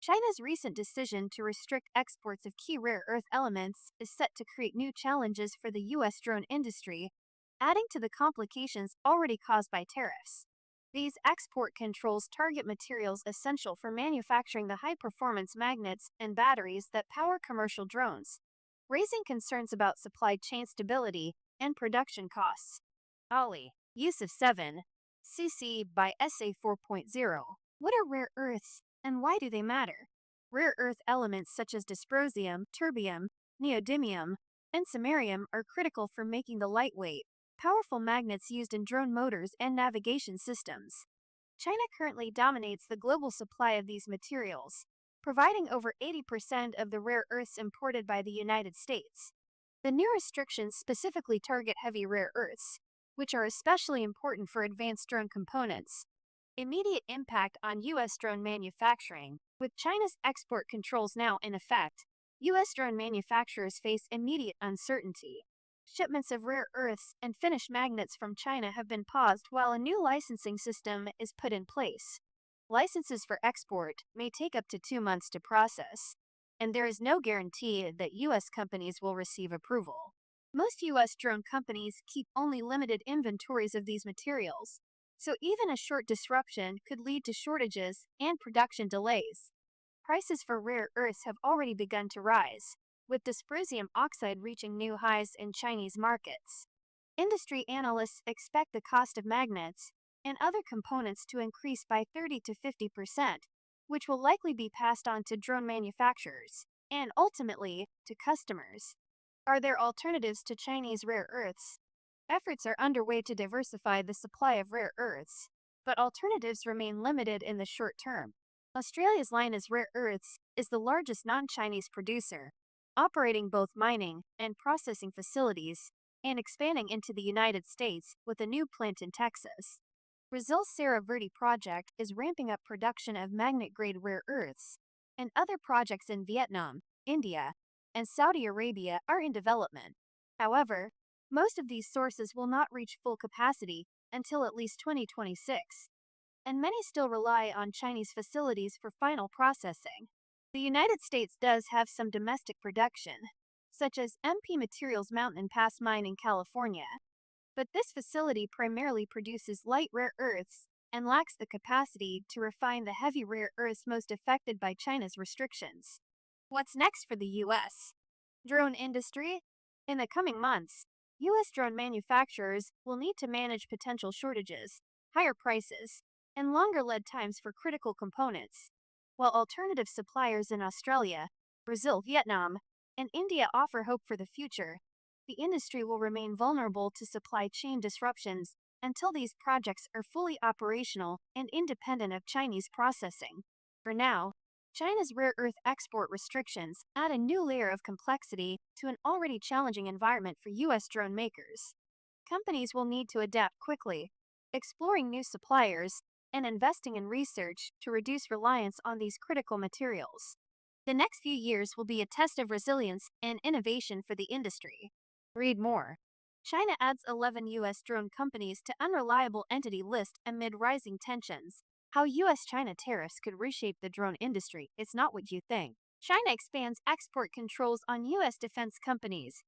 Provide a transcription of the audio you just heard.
China's recent decision to restrict exports of key rare earth elements is set to create new challenges for the U.S. drone industry, adding to the complications already caused by tariffs. These export controls target materials essential for manufacturing the high performance magnets and batteries that power commercial drones, raising concerns about supply chain stability and production costs. Ollie, use of 7 cc by SA 4.0. What are rare earths and why do they matter? Rare earth elements such as dysprosium, terbium, neodymium, and samarium are critical for making the lightweight, powerful magnets used in drone motors and navigation systems. China currently dominates the global supply of these materials, providing over 80% of the rare earths imported by the United States. The new restrictions specifically target heavy rare earths, which are especially important for advanced drone components. Immediate impact on U.S. drone manufacturing. With China's export controls now in effect, U.S. drone manufacturers face immediate uncertainty. Shipments of rare earths and finished magnets from China have been paused while a new licensing system is put in place. Licenses for export may take up to 2 months to process, and there is no guarantee that U.S. companies will receive approval. Most U.S. drone companies keep only limited inventories of these materials, so even a short disruption could lead to shortages and production delays. Prices for rare earths have already begun to rise, with dysprosium oxide reaching new highs in Chinese markets. Industry analysts expect the cost of magnets and other components to increase by 30 to 50%, which will likely be passed on to drone manufacturers and ultimately to customers. Are there alternatives to Chinese rare earths? Efforts are underway to diversify the supply of rare earths, but alternatives remain limited in the short term. Australia's Lynas Rare Earths is the largest non-Chinese producer, operating both mining and processing facilities, and expanding into the United States with a new plant in Texas. Brazil's Serra Verde project is ramping up production of magnet-grade rare earths, and other projects in Vietnam, India, and Saudi Arabia are in development. However, most of these sources will not reach full capacity until at least 2026, and many still rely on Chinese facilities for final processing. The United States does have some domestic production, such as MP Materials Mountain Pass Mine in California, but this facility primarily produces light rare earths and lacks the capacity to refine the heavy rare earths most affected by China's restrictions. What's next for the U.S. drone industry? In the coming months, U.S. drone manufacturers will need to manage potential shortages, higher prices, and longer lead times for critical components. While alternative suppliers in Australia, Brazil, Vietnam, and India offer hope for the future, the industry will remain vulnerable to supply chain disruptions until these projects are fully operational and independent of Chinese processing. For now, China's rare earth export restrictions add a new layer of complexity to an already challenging environment for U.S. drone makers. Companies will need to adapt quickly, exploring new suppliers and investing in research to reduce reliance on these critical materials. The next few years will be a test of resilience and innovation for the industry. Read more. China adds 11 U.S. drone companies to unreliable entity list amid rising tensions. How U.S.-China tariffs could reshape the drone industry is not what you think. China expands export controls on U.S. defense companies,